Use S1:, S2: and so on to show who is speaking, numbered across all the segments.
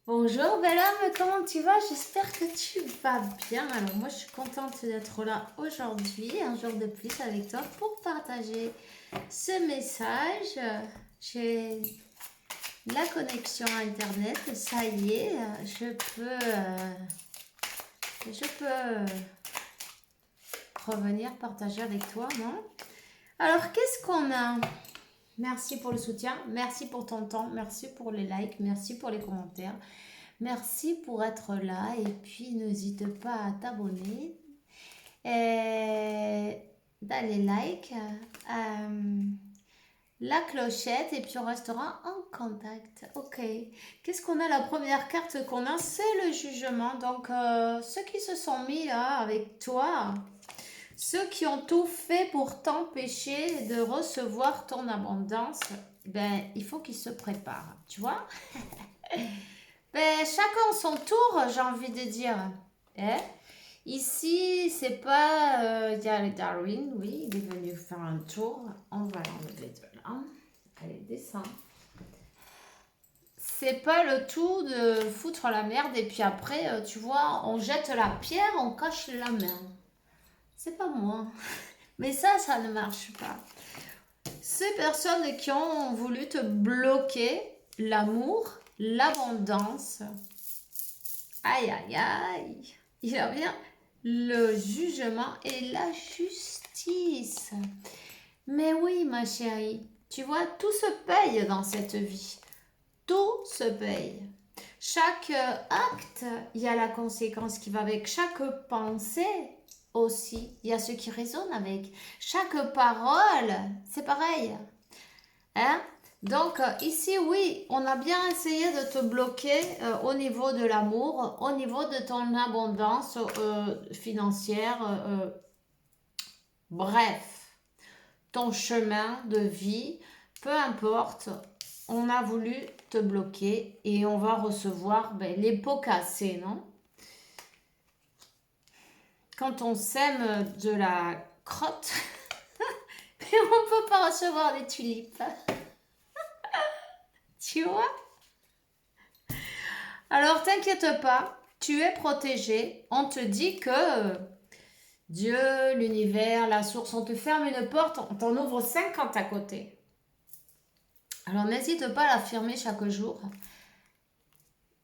S1: Bonjour belle âme, comment tu vas? J'espère que tu vas bien. Alors moi je suis contente d'être là aujourd'hui, un jour de plus avec toi pour partager ce message. J'ai la connexion à internet, ça y est, je peux revenir partager avec toi, non? Alors qu'est-ce qu'on a? Merci pour le soutien, merci pour ton temps, merci pour les likes, merci pour les commentaires. Merci pour être là et puis n'hésite pas à t'abonner et d'aller like, la clochette et puis on restera en contact. Ok. Qu'est-ce qu'on a? La première carte qu'on a, c'est le jugement. Donc ceux qui se sont mis là avec toi, ceux qui ont tout fait pour t'empêcher de recevoir ton abondance, ben il faut qu'ils se préparent. Tu vois? Ben, chacun son tour, j'ai envie de dire. Hein. Ici, c'est pas... Il y a le Darwin, oui, il est venu faire un tour. On va l'enlever de là. Allez, descends. C'est pas le tout de foutre la merde et puis après, tu vois, on jette la pierre, on cache la main. C'est pas moi. Mais ça ne marche pas. Ces personnes qui ont voulu te bloquer l'amour, l'abondance, aïe, aïe, aïe. Il revient le jugement et la justice. Mais oui, ma chérie, tu vois, tout se paye dans cette vie. Tout se paye. Chaque acte, il y a la conséquence qui va avec. Chaque pensée aussi, il y a ce qui résonne avec. Chaque parole, c'est pareil. Hein? Donc ici, oui, on a bien essayé de te bloquer au niveau de l'amour, au niveau de ton abondance financière, bref, ton chemin de vie, peu importe, on a voulu te bloquer et on va recevoir les pots cassés, non? Quand on sème de la crotte, mais on ne peut pas recevoir des tulipes. Tu vois? Alors t'inquiète pas, tu es protégé. On te dit que Dieu, l'univers, la source, on te ferme une porte, on t'en ouvre 50 à côté. Alors n'hésite pas à l'affirmer chaque jour.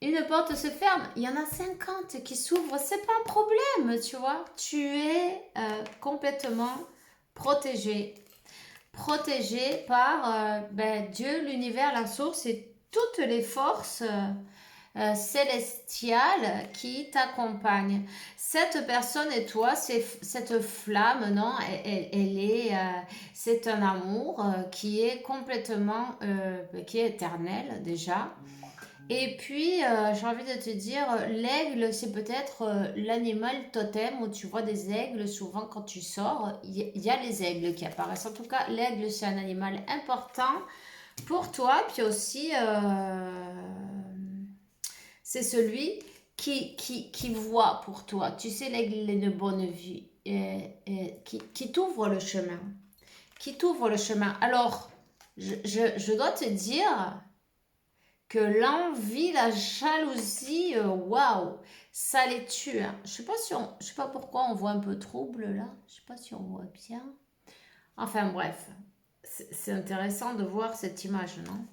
S1: Une porte se ferme, il y en a 50 qui s'ouvrent, c'est pas un problème, tu vois. Tu es complètement protégé. Protégé par Dieu, l'univers, la source et toutes les forces célestiale qui t'accompagne. Cette personne et toi, cette flamme, non, c'est un amour qui est complètement, qui est éternel déjà. Et puis, j'ai envie de te dire, l'aigle, c'est peut-être l'animal totem où tu vois des aigles. Souvent, quand tu sors, il y a les aigles qui apparaissent. En tout cas, l'aigle, c'est un animal important pour toi. Puis aussi, c'est celui qui voit pour toi. Tu sais, l'aigle est de bonne vue, qui t'ouvre le chemin. Qui t'ouvre le chemin. Alors, je dois te dire que l'envie, la jalousie, waouh, ça les tue. Hein. Je sais pas pourquoi on voit un peu trouble là. Je sais pas si on voit bien. Enfin bref, c'est intéressant de voir cette image, non?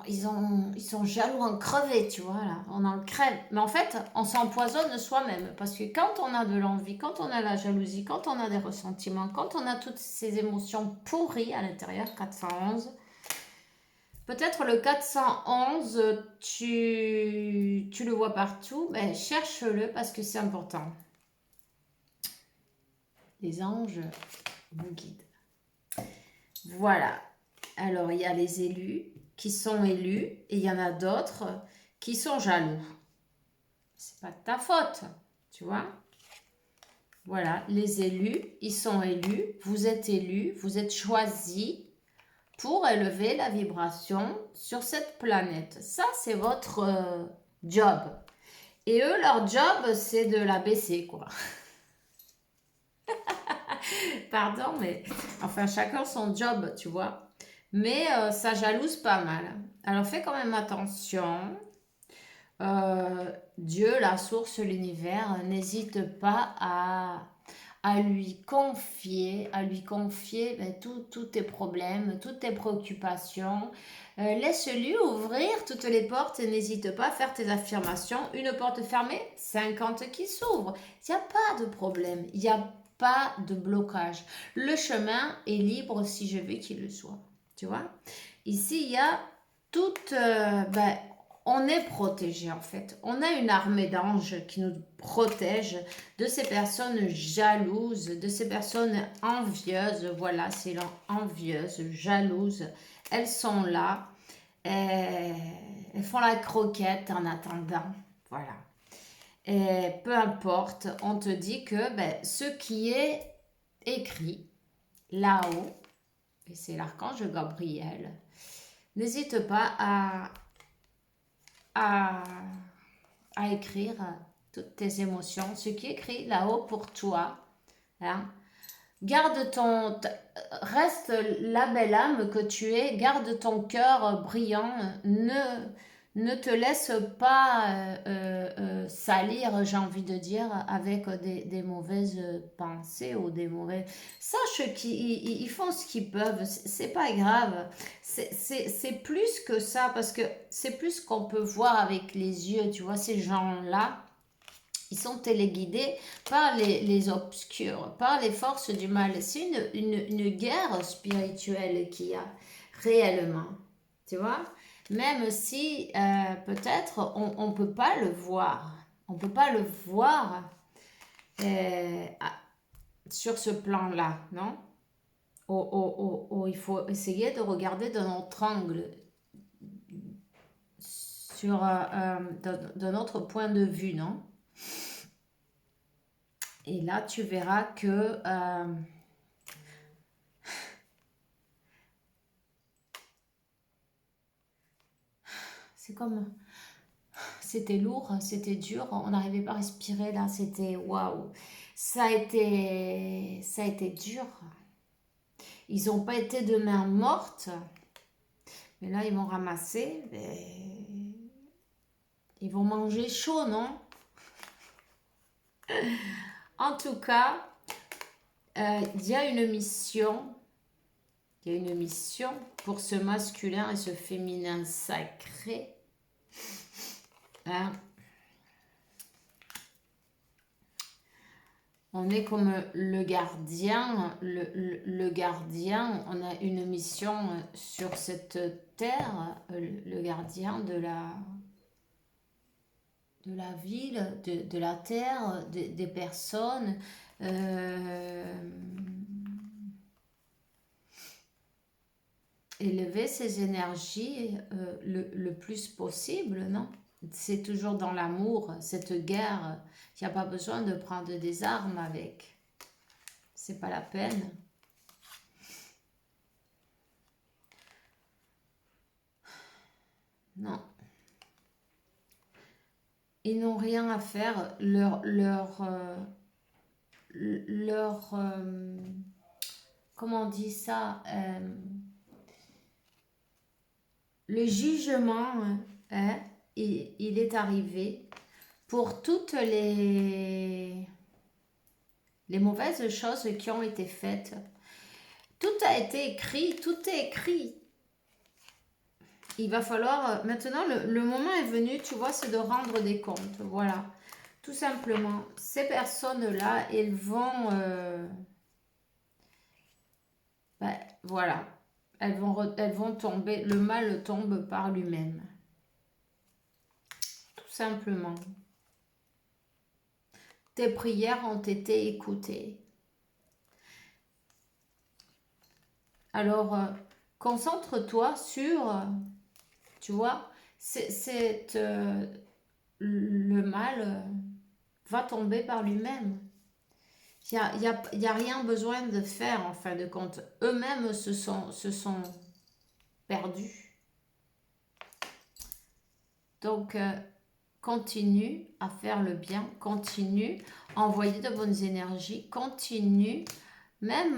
S1: Ils sont jaloux en crever, tu vois, là. On en crève. Mais en fait, on s'empoisonne soi-même. Parce que quand on a de l'envie, quand on a la jalousie, quand on a des ressentiments, quand on a toutes ces émotions pourries à l'intérieur, 411, peut-être le 411, tu le vois partout, mais cherche-le parce que c'est important. Les anges vous guident. Voilà. Alors, il y a les élus qui sont élus et il y en a d'autres qui sont jaloux. C'est pas de ta faute, tu vois. Voilà, les élus, ils sont élus, vous êtes choisis pour élever la vibration sur cette planète. Ça, c'est votre job. Et eux, leur job, c'est de la baisser, quoi. Pardon, mais enfin, chacun son job, tu vois. Mais ça jalouse pas mal. Alors fais quand même attention. Dieu, la source, l'univers, n'hésite pas à lui confier ben, tous tes problèmes, toutes tes préoccupations. Laisse-lui ouvrir toutes les portes et n'hésite pas à faire tes affirmations. Une porte fermée, 50 qui s'ouvrent. Il n'y a pas de problème, il n'y a pas de blocage. Le chemin est libre si je veux qu'il le soit. Tu vois? Ici, il y a toute... ben, on est protégé en fait. On a une armée d'anges qui nous protège de ces personnes jalouses, de ces personnes envieuses. Voilà, c'est envieuses, jalouses. Elles sont là. Elles font la croquette en attendant. Voilà. Et peu importe, on te dit que ben, ce qui est écrit là-haut, et c'est l'archange Gabriel, n'hésite pas à, à écrire toutes tes émotions, ce qui est écrit là-haut pour toi. Hein. Garde reste la belle âme que tu es, garde ton cœur brillant, ne te laisse pas salir, j'ai envie de dire, avec des mauvaises pensées ou des mauvais... Sache qu'ils font ce qu'ils peuvent, c'est pas grave, c'est plus que ça, parce que c'est plus qu'on peut voir avec les yeux, tu vois, ces gens-là, ils sont téléguidés par les obscurs, par les forces du mal. C'est une guerre spirituelle qu'il y a réellement. Tu vois? Même si peut-être on ne peut pas le voir. On ne peut pas le voir sur ce plan-là, non? Il faut essayer de regarder d'un autre angle, d'un autre point de vue, non? Et là, tu verras que c'est comme... C'était lourd, c'était dur, on n'arrivait pas à respirer là, c'était waouh. Ça a été dur. Ils n'ont pas été de main morte, mais là, ils vont ramasser. Ils vont manger chaud, non? En tout cas, il y a une mission. Il y a une mission pour ce masculin et ce féminin sacré. Hein? On est comme le gardien, le gardien, on a une mission sur cette terre, le gardien de la ville, de la terre, des personnes. Élever ses énergies le plus possible, non? C'est toujours dans l'amour, cette guerre, il n'y a pas besoin de prendre des armes avec. C'est pas la peine. Non. Ils n'ont rien à faire. Comment on dit ça? Le jugement, hein, il est arrivé pour toutes les mauvaises choses qui ont été faites. Tout a été écrit, tout est écrit. Il va falloir, maintenant le moment est venu, tu vois, c'est de rendre des comptes, voilà. Tout simplement, ces personnes-là, elles vont, ben, voilà, elles vont tomber, le mal tombe par lui-même. Tout simplement. Tes prières ont été écoutées. Alors, concentre-toi sur, tu vois, le mal va tomber par lui-même. Il y a rien besoin de faire en fin de compte. Eux-mêmes se sont perdus. Donc, continue à faire le bien, continue à envoyer de bonnes énergies, continue même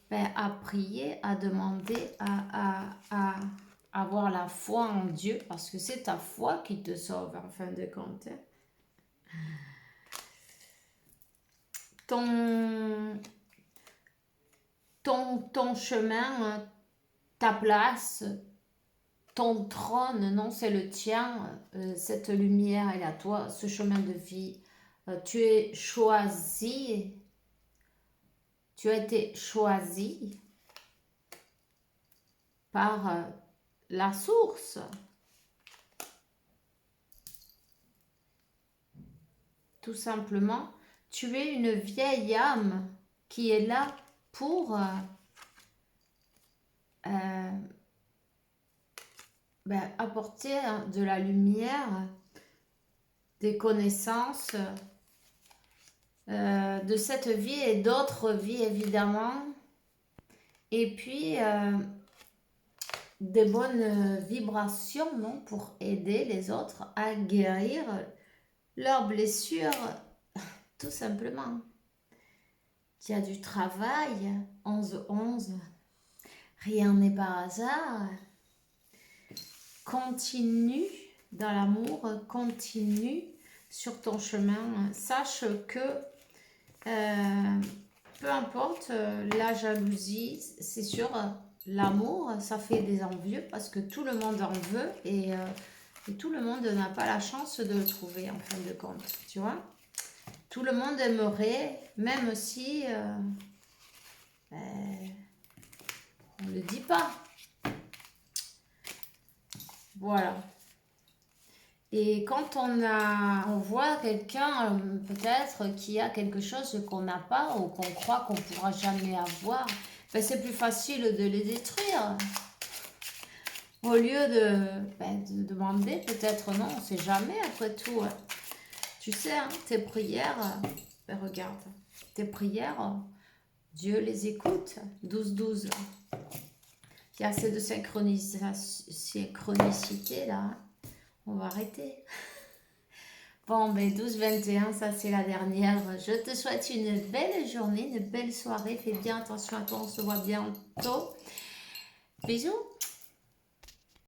S1: ben, à prier, à demander, à avoir la foi en Dieu, parce que c'est ta foi qui te sauve en fin de compte. Hein. Ton chemin, ta place, ton trône, non, c'est le tien. Cette lumière, elle est à toi, ce chemin de vie. Tu es choisi, tu as été choisi par la source. Tout simplement, tu es une vieille âme qui est là pour apporter de la lumière, des connaissances de cette vie et d'autres vies évidemment. Et puis des bonnes vibrations, non, pour aider les autres à guérir leurs blessures, tout simplement. Il y a du travail, 11-11, rien n'est par hasard. Continue dans l'amour, continue sur ton chemin. Sache que peu importe la jalousie, c'est sûr, l'amour, ça fait des envieux parce que tout le monde en veut et tout le monde n'a pas la chance de le trouver en fin de compte, tu vois. Tout le monde aimerait, même si on ne le dit pas. Voilà. Et quand on voit quelqu'un peut-être qui a quelque chose qu'on n'a pas ou qu'on croit qu'on ne pourra jamais avoir, ben c'est plus facile de les détruire. Au lieu de demander, peut-être non, on ne sait jamais après tout. Hein. Tu sais, hein, tes prières, regarde, tes prières, Dieu les écoute. 12-12. Il y a assez de synchronicité là. Hein. On va arrêter. Bon, ben 12-21, ça c'est la dernière. Je te souhaite une belle journée, une belle soirée. Fais bien attention à toi, on se voit bientôt. Bisous.